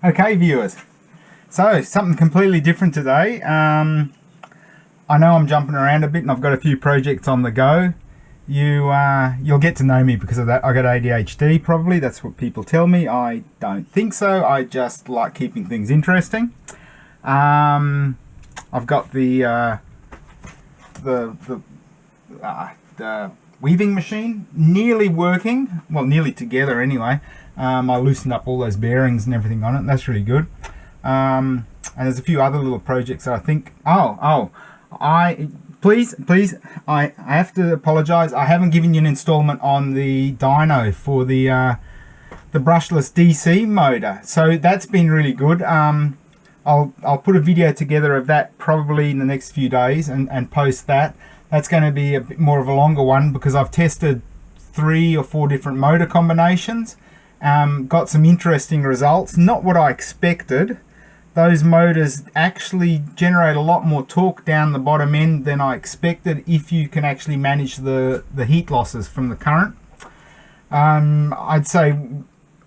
Okay, viewers, so something completely different today. I know I'm jumping around a bit and I've got a few projects on the go. You'll get to know me because of that. I got ADHD probably, that's what people tell me. I don't think so. I just like keeping things interesting. I've got the weaving machine nearly working, well, nearly together anyway. I loosened up all those bearings and everything on it, and that's really good. And there's a few other little projects that I think, please, I have to apologize. I haven't given you an installment on the dyno for the brushless DC motor, so that's been really good. I'll put a video together of that probably in the next few days and post that. That's going to be a bit more of a longer one because I've tested 3 or 4 different motor combinations. Got some interesting results. Not what I expected. Those motors actually generate a lot more torque down the bottom end than I expected if you can actually manage the heat losses from the current. I'd say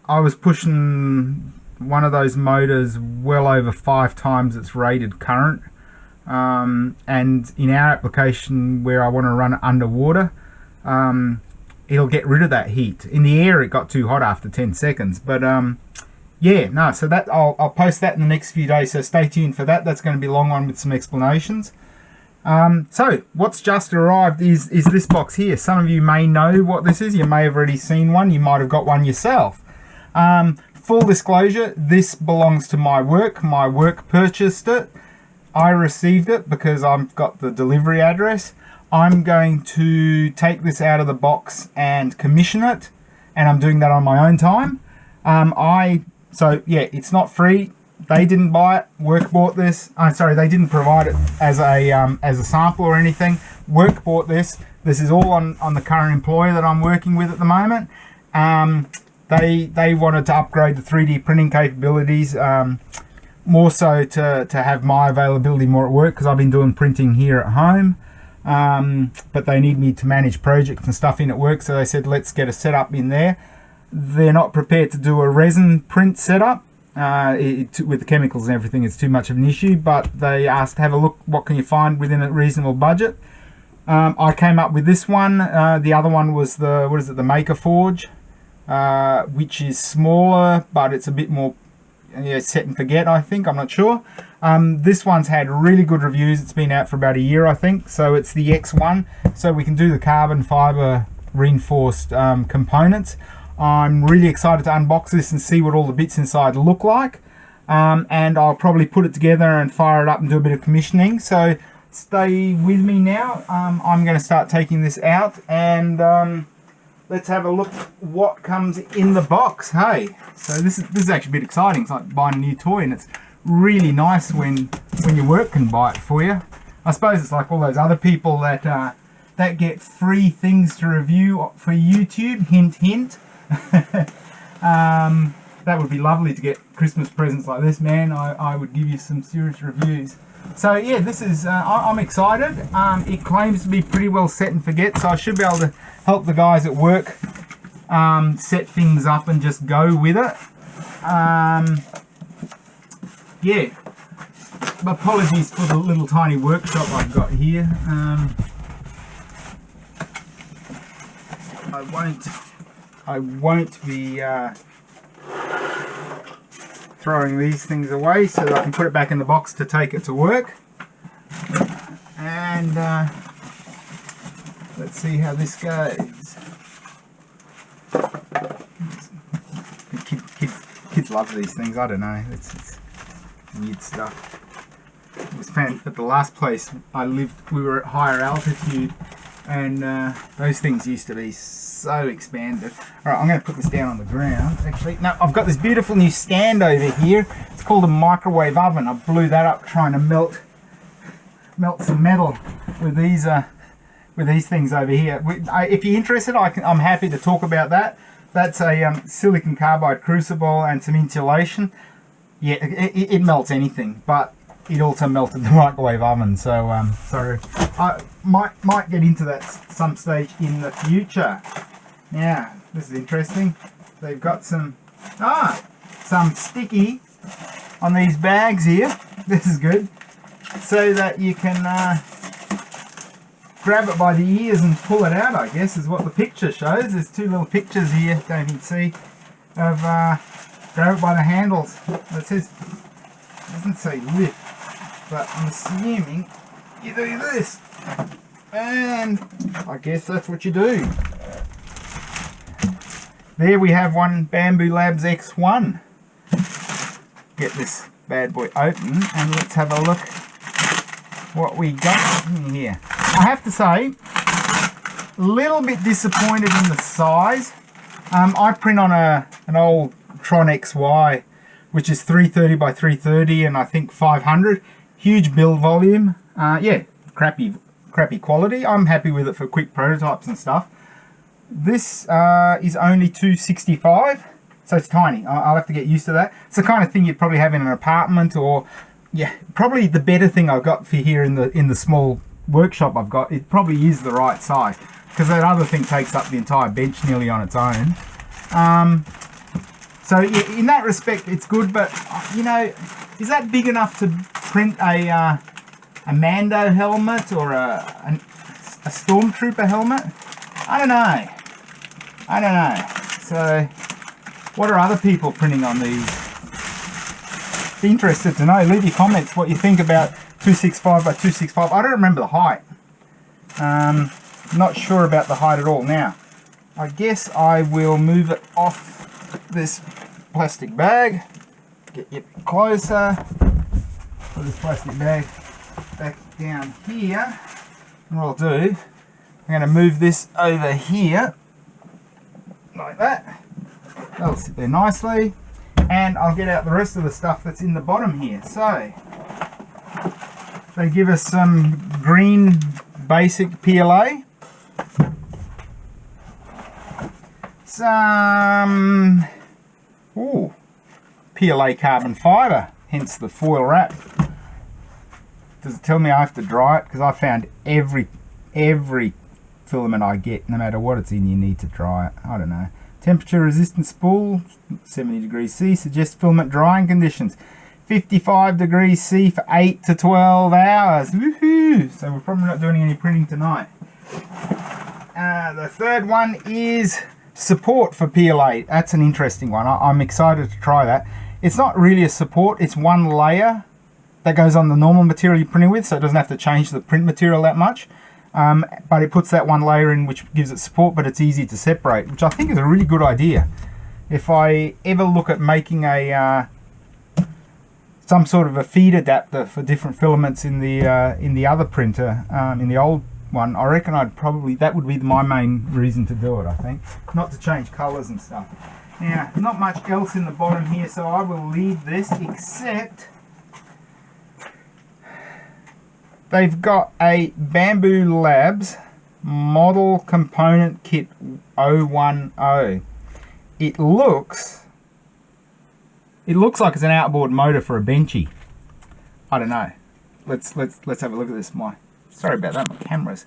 I was pushing one of those motors well over 5 times its rated current. And in our application where I want to run it underwater, it'll get rid of that heat. In the air it got too hot after 10 seconds, but yeah, no, so that I'll post that in the next few days, so stay tuned for that. That's going to be a long one with some explanations. So what's just arrived is this box here. Some of you may know what this is. You may have already seen one. You might have got one yourself. Full disclosure, this belongs to my work. My work purchased it. I received it because I've got the delivery address. I'm going to take this out of the box and commission it, and I'm doing that on my own time. So yeah, it's not free. They didn't buy it. Work bought this. Sorry, they didn't provide it as a sample or anything. Work bought this. This is all on the current employer that I'm working with at the moment. They wanted to upgrade the 3D printing capabilities. More so to have my availability more at work because I've been doing printing here at home, but they need me to manage projects and stuff in at work, so they said let's get a setup in there. They're not prepared to do a resin print setup with the chemicals and everything. It's too much of an issue, but they asked have a look what can you find within a reasonable budget. I came up with this one. The other one was the Maker Forge, which is smaller but it's a bit more set and forget, I think. I'm not sure. This one's had really good reviews. It's been out for about a year, I think. So it's the X1, so we can do the carbon fiber reinforced components. I'm really excited to unbox this and see what all the bits inside look like, and I'll probably put it together and fire it up and do a bit of commissioning, so stay with me now. I'm going to start taking this out and let's have a look what comes in the box. Hey, so this is actually a bit exciting. It's like buying a new toy, and it's really nice when your work can buy it for you. I suppose it's like all those other people that get free things to review for YouTube. Hint, hint. That would be lovely to get Christmas presents like this, man. I would give you some serious reviews. So yeah, this is I'm excited. It claims to be pretty well set and forget, so I should be able to help the guys at work set things up and just go with it. Yeah, apologies for the little tiny workshop I've got here. I won't be throwing these things away so that I can put it back in the box to take it to work. And let's see how this goes. Kids love these things. I don't know. It's weird stuff. It was found at the last place I lived. We were at higher altitude, and those things used to be so expanded. All right, I'm going to put this down on the ground. Actually, no, I've got this beautiful new stand over here. It's called a microwave oven. I blew that up trying to melt some metal with these things over here. If you're interested, I'm happy to talk about that. That's a silicon carbide crucible and some insulation. Yeah, it melts anything, but it also melted the microwave oven. So sorry, I might get into that some stage in the future. Now, this is interesting. They've got some sticky on these bags here. This is good. So that you can grab it by the ears and pull it out, I guess, is what the picture shows. There's two little pictures here, don't you can see, of grab it by the handles. It says, it doesn't say lift, but I'm assuming you do this. And I guess that's what you do. There we have one Bambu Labs X1. Get this bad boy open and let's have a look what we got in here. I have to say, a little bit disappointed in the size. I print on an old Tronxy XY, which is 330 by 330 and I think 500. Huge build volume. Yeah, crappy quality. I'm happy with it for quick prototypes and stuff. This is only 265, so it's tiny. I'll have to get used to that. It's the kind of thing you'd probably have in an apartment, or yeah, probably the better thing I've got for here in the small workshop I've got. It probably is the right size, because that other thing takes up the entire bench nearly on its own. So yeah, in that respect, it's good. But you know, is that big enough to print a Mando helmet or a Stormtrooper helmet? I don't know. So, what are other people printing on these? Be interested to know. Leave your comments what you think about 265 by 265. I don't remember the height. Not sure about the height at all. Now, I guess I will move it off this plastic bag. Get you closer. Put this plastic bag back down here. And what I'll do, I'm going to move this over here like that. That'll sit there nicely, and I'll get out the rest of the stuff that's in the bottom here. So they give us some green basic PLA, some PLA carbon fibre, hence the foil wrap. Does it tell me I have to dry it? Because I found every filament I get, no matter what it's in, you need to dry it. I don't know. Temperature resistant spool, 70 degrees C, suggests filament drying conditions. 55 degrees C for 8 to 12 hours. Woohoo! So we're probably not doing any printing tonight. The third one is support for PLA. That's an interesting one. I'm excited to try that. It's not really a support, it's one layer that goes on the normal material you're printing with, so it doesn't have to change the print material that much. But it puts that one layer in which gives it support, but it's easy to separate, which I think is a really good idea. If I ever look at making a some sort of a feed adapter for different filaments in the other printer, in the old one, I reckon that would be my main reason to do it, I think. Not to change colours and stuff. Now, not much else in the bottom here, so I will leave this, except they've got a Bambu Labs model component kit 010. It looks like it's an outboard motor for a benchy. I don't know. Let's have a look at this. Sorry about that. My camera's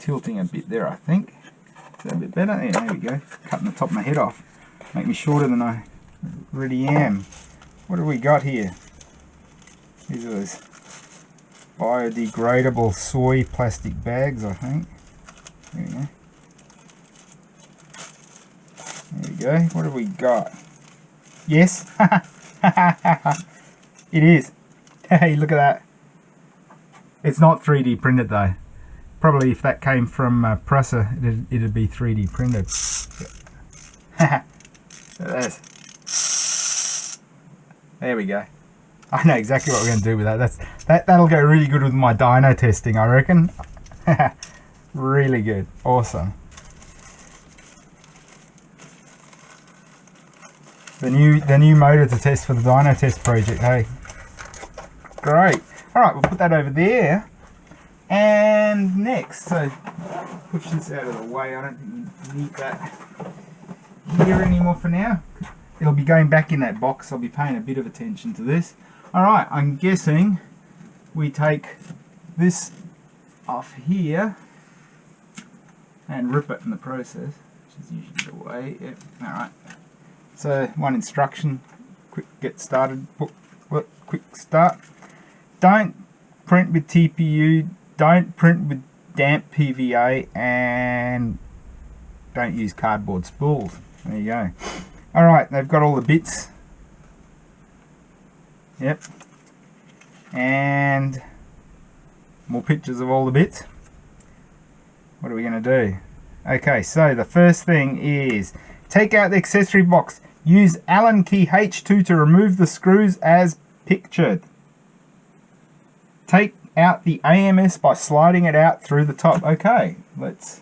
tilting a bit there, I think. Is that a bit better? Yeah, there we go. Cutting the top of my head off. Make me shorter than I really am. What have we got here? These are those biodegradable soy plastic bags, I think. There we go. There we go. What have we got? Yes. It is. Hey, look at that. It's not 3D printed though. Probably if that came from Prussia, it'd be 3D printed. There we go. I know exactly what we're going to do with that. That'll go really good with my dyno testing, I reckon. Really good. Awesome. The new motor to test for the dyno test project, hey. Great. Alright, we'll put that over there. And next, so push this out of the way. I don't think you need that here anymore for now. It'll be going back in that box. I'll be paying a bit of attention to this. Alright, I'm guessing we take this off here and rip it in the process, which is usually the way. Yep. Alright. So one instruction, quick get started, quick start. Don't print with TPU, don't print with damp PVA, and don't use cardboard spools. There you go. Alright, they've got all the bits. Yep. And more pictures of all the bits. What are we going to do? Okay, so the first thing is take out the accessory box. Use Allen key H2 to remove the screws as pictured. Take out the AMS by sliding it out through the top. Okay, let's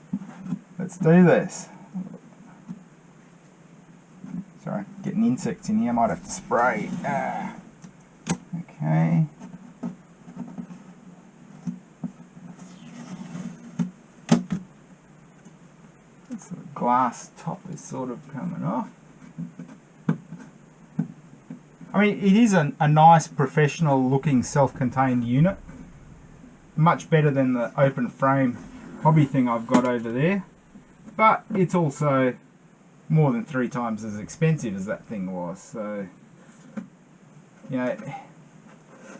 do this. Sorry, getting insects in here. I might have to spray. Okay. The glass top is sort of coming off. I mean, it is a nice professional looking self-contained unit. Much better than the open frame hobby thing I've got over there. But it's also more than 3 times as expensive as that thing was. So, you know,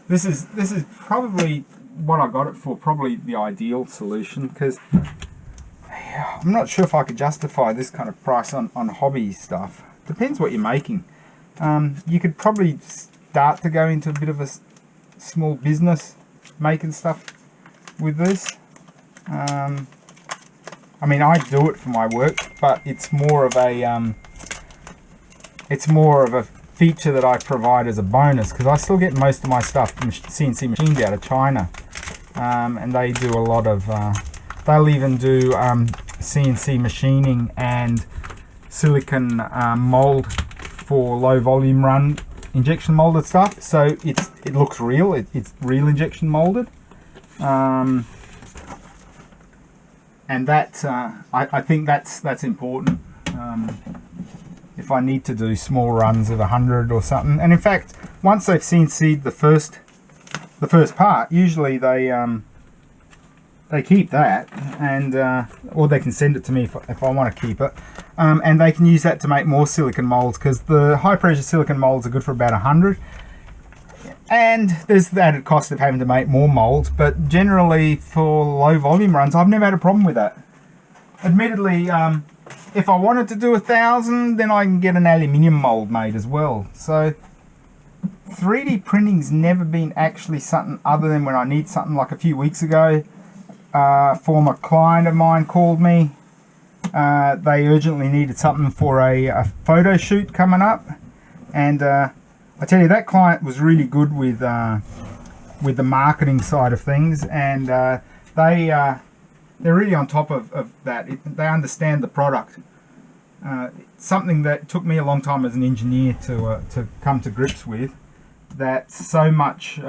this is probably what I got it for, probably the ideal solution, because I'm not sure if I could justify this kind of price on hobby stuff. Depends what you're making. You could probably start to go into a bit of a small business making stuff with this. I mean, I do it for my work, but it's more of a feature that I provide as a bonus, because I still get most of my stuff from CNC machines out of China, and they do a lot of they'll even do CNC machining and silicon mold for low volume run injection molded stuff. So it looks real. It's real injection molded, and that I think that's important. If I need to do small runs of 100 or something, and in fact, once they've CNC'd the first part, usually they keep that, and or they can send it to me if I want to keep it, and they can use that to make more silicon molds, because the high pressure silicon molds are good for about 100, and there's the added cost of having to make more molds. But generally for low volume runs, I've never had a problem with that. Admittedly, if I wanted to do 1,000, then I can get an aluminium mold made as well. So 3D printing's never been actually something other than when I need something. Like a few weeks ago, former client of mine called me. They urgently needed something for a photo shoot coming up, and I tell you, that client was really good with the marketing side of things, and they're really on top of that. They understand the product. Something that took me a long time as an engineer to come to grips with. That so much is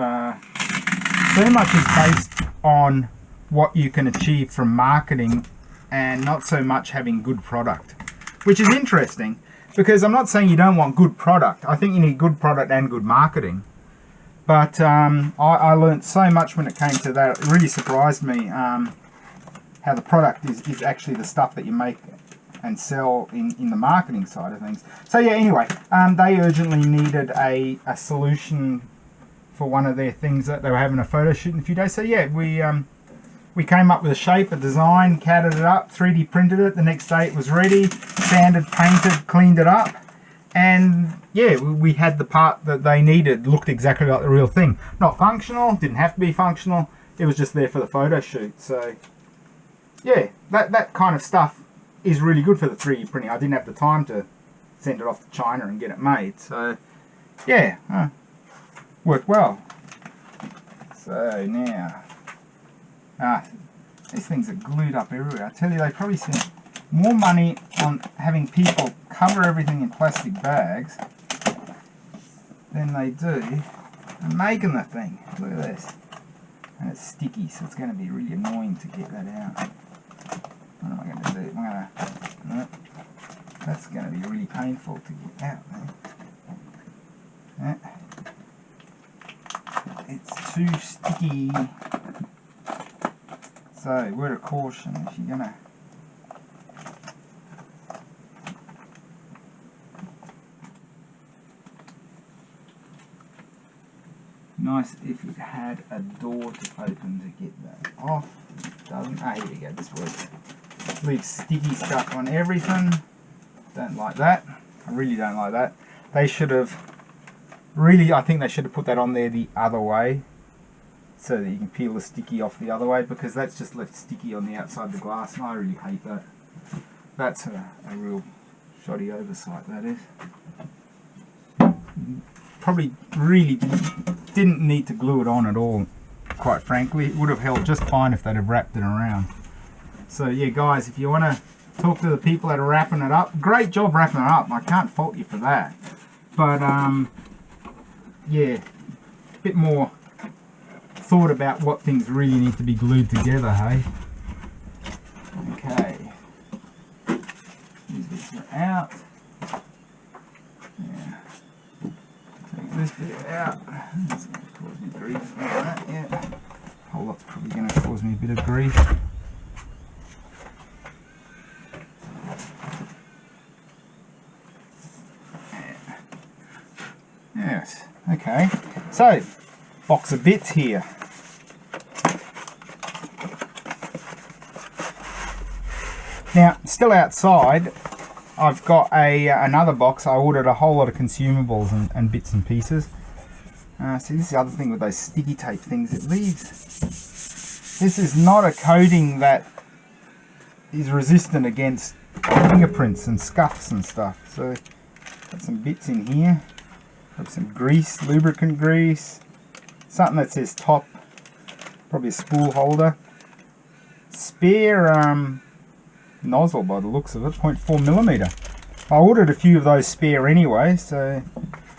based on what you can achieve from marketing, and not so much having good product, which is interesting, because I'm not saying you don't want good product. I think you need good product and good marketing, but I learned so much when it came to that. It really surprised me how the product is actually the stuff that you make and sell in the marketing side of things. So yeah, anyway, they urgently needed a solution for one of their things that they were having a photo shoot in a few days. So yeah, we came up with a shape, a design, CAD'd it up, 3D printed it. The next day it was ready, sanded, painted, cleaned it up, and yeah, we had the part that they needed. Looked exactly like the real thing. Not functional, didn't have to be functional, it was just there for the photo shoot. So yeah, that kind of stuff is really good for the 3D printing. I didn't have the time to send it off to China and get it made. So yeah, worked well. So now, these things are glued up everywhere. I tell you, they probably spend more money on having people cover everything in plastic bags than they do making the thing. Look at this. And it's sticky, so it's going to be really annoying to get that out. What am I going to do? No, that's going to be really painful to get out, man. It's too sticky. So, word of caution, if you're going to Nice if it had a door to open to get that off. It doesn't. Ah, here we go, this works. Leaves sticky stuff on everything. Don't like that. I really don't like that. They should have, really, I think they should have put that on there the other way, so that you can peel the sticky off the other way, because that's just left sticky on the outside of the glass, and I really hate that. That's a real shoddy oversight, that is. Probably really didn't need to glue it on at all, quite frankly. It would have held just fine if they'd have wrapped it around. So yeah, guys, if you want to talk to the people that are wrapping it up, great job wrapping it up. I can't fault you for that. But yeah, a bit more thought about what things really need to be glued together, hey? Okay. These bits are out. Yeah. Take this bit out. That's going to cause me grief. Like that, yeah. A whole lot's probably going to cause me a bit of grief. Yes, okay, so box of bits here. Now, still outside, I've got another box. I ordered a whole lot of consumables and bits and pieces. See, this is the other thing with those sticky tape things. It leaves. This is not a coating that is resistant against fingerprints and scuffs and stuff. So, got some bits in here. Got some grease, lubricant grease, something that says top, probably a spool holder, spare nozzle by the looks of it, 0.4mm. I ordered a few of those spare anyway, so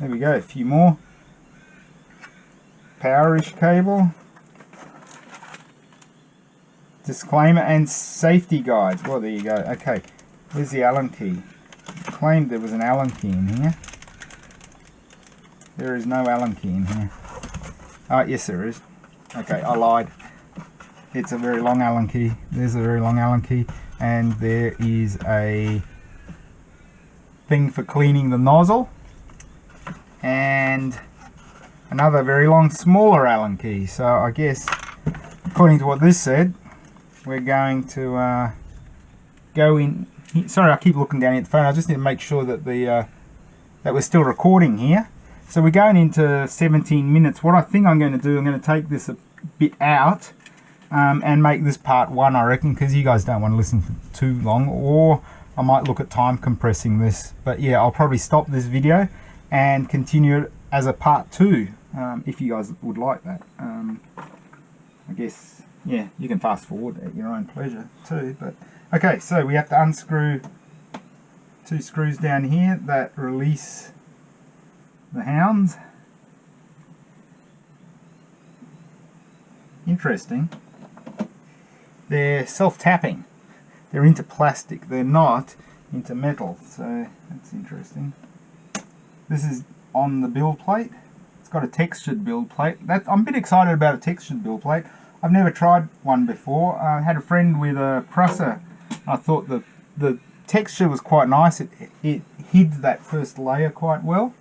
there we go, a few more. Powerish cable, disclaimer and safety guides. Well, there you go. Okay, there's the Allen key. I claimed there was an Allen key in here. There is no Allen key in here. Yes there is. Okay, I lied. It's a very long Allen key. There's a very long Allen key. And there is a thing for cleaning the nozzle. And another very long, smaller Allen key. So I guess, according to what this said, we're going to go in. Sorry, I keep looking down at the phone. I just need to make sure that that we're still recording here. So we're going into 17 minutes. What I think I'm going to do, I'm going to take this a bit out and make this part 1, I reckon, because you guys don't want to listen for too long, or I might look at time compressing this. But yeah, I'll probably stop this video and continue it as a part 2, if you guys would like that. I guess, yeah, you can fast forward at your own pleasure too. But okay, so we have to unscrew 2 screws down here that release the hounds. Interesting. They're self-tapping. They're into plastic. They're not into metal. So that's interesting. This is on the build plate. It's got a textured build plate. I'm a bit excited about a textured build plate. I've never tried one before. I had a friend with a Prusa. I thought the texture was quite nice. It hid that first layer quite well.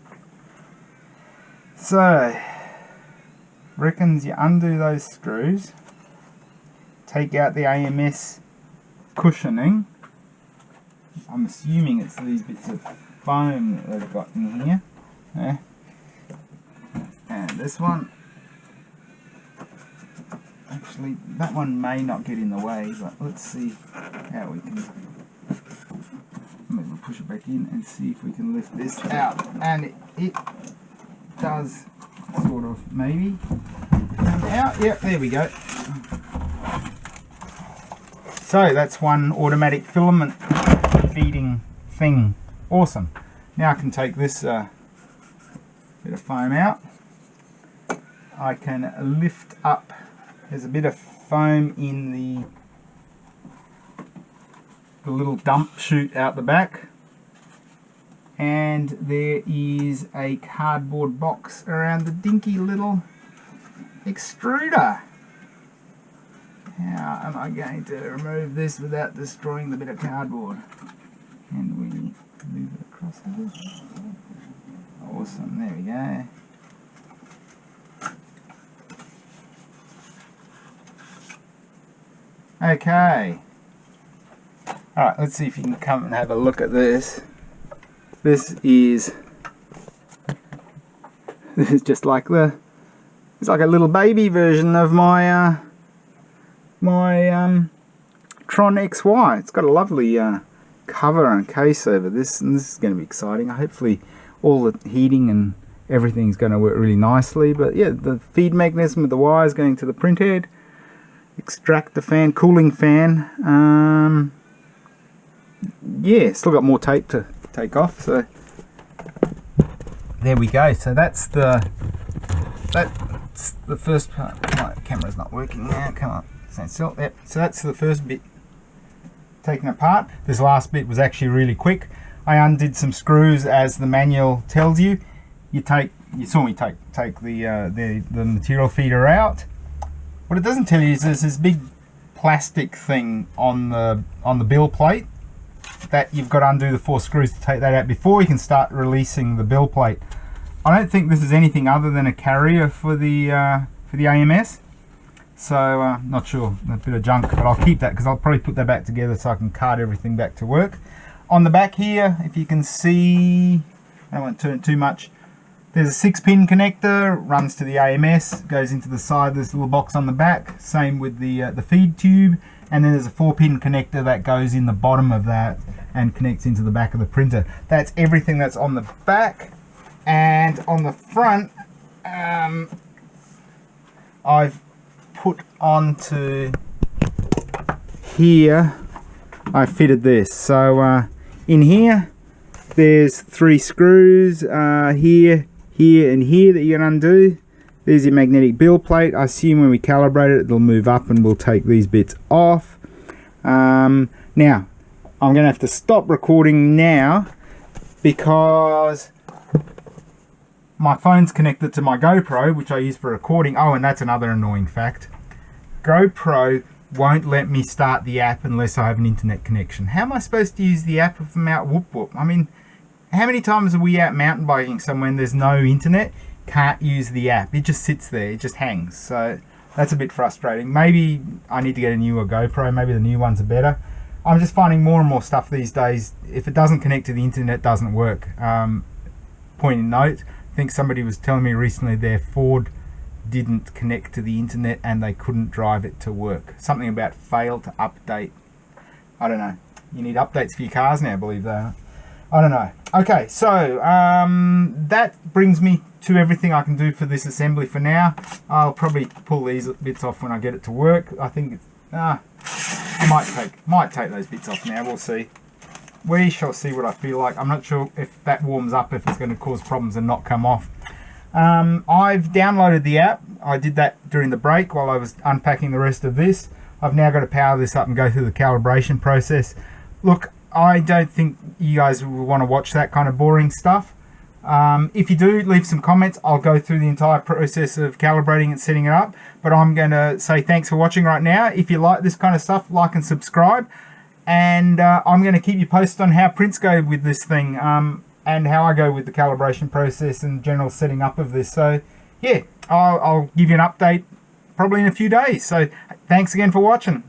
So, reckons you undo those screws, take out the AMS cushioning. I'm assuming it's these bits of foam that they've got in here. Yeah. And this one, actually that one may not get in the way, but let's see how we can, maybe we'll push it back in and see if we can lift this out. And it does sort of maybe come out. Yep, there we go. So that's one automatic filament feeding thing. Awesome. Now I can take this bit of foam out. I can lift up. There's a bit of foam in the little dump chute out the back. And there is a cardboard box around the dinky little extruder. How am I going to remove this without destroying the bit of cardboard? Can we move it across a bit? Awesome, there we go. Okay. Alright, let's see if you can come and have a look at this. This is just like it's like a little baby version of my Tron XY. It's got a lovely cover and case over this, and this is going to be exciting. Hopefully all the heating and everything's going to work really nicely. But yeah, the feed mechanism with the wires going to the print head, extractor fan, cooling fan. Yeah, still got more tape to take off, so there we go. So that's the first part. My camera's not working now. Come on, stand still. Yep. So that's the first bit taken apart. This last bit was actually really quick. I undid some screws as the manual tells you. You saw me take the material feeder out. What it doesn't tell you is there's this big plastic thing on the bill plate that you've got to undo the 4 screws to take that out before you can start releasing the bill plate. I don't think this is anything other than a carrier for the AMS, so not sure, a bit of junk, but I'll keep that because I'll probably put that back together so I can cart everything back to work. On the back here, if you can see, I don't want to turn it too much, there's a 6-pin connector, runs to the AMS, goes into the side of this little box on the back, same with the feed tube, and then there's a 4-pin connector that goes in the bottom of that and connects into the back of the printer. That's everything that's on the back. And on the front, I've put onto here, I fitted this. So in here, there's 3 screws, here, here, and here that you can undo. There's your magnetic bill plate. I assume when we calibrate it, it'll move up and we'll take these bits off. Now, I'm going to have to stop recording now because my phone's connected to my GoPro, which I use for recording. Oh, and that's another annoying fact. GoPro won't let me start the app unless I have an internet connection. How am I supposed to use the app if I'm out whoop whoop? I mean, how many times are we out mountain biking somewhere and there's no internet? Can't use the app. It just sits there. It just hangs. So that's a bit frustrating. Maybe I need to get a newer GoPro. Maybe the new ones are better. I'm just finding more and more stuff these days. If it doesn't connect to the internet, it doesn't work. Point in note, I think somebody was telling me recently their Ford didn't connect to the internet and they couldn't drive it to work. Something about failed to update. I don't know. You need updates for your cars now, I believe they. I don't know. Okay, so that brings me to everything I can do for this assembly for now. I'll probably pull these bits off when I get it to work. I think it's, I might take those bits off now. We'll see. We shall see what I feel like. I'm not sure if that warms up, if it's going to cause problems and not come off. I've downloaded the app. I did that during the break while I was unpacking the rest of this. I've now got to power this up and go through the calibration process. Look, I don't think you guys will want to watch that kind of boring stuff. If you do, leave some comments. I'll go through the entire process of calibrating and setting it up. But I'm going to say thanks for watching right now. If you like this kind of stuff, like and subscribe. And I'm going to keep you posted on how prints go with this thing, and how I go with the calibration process and general setting up of this. So yeah, I'll give you an update probably in a few days. So thanks again for watching.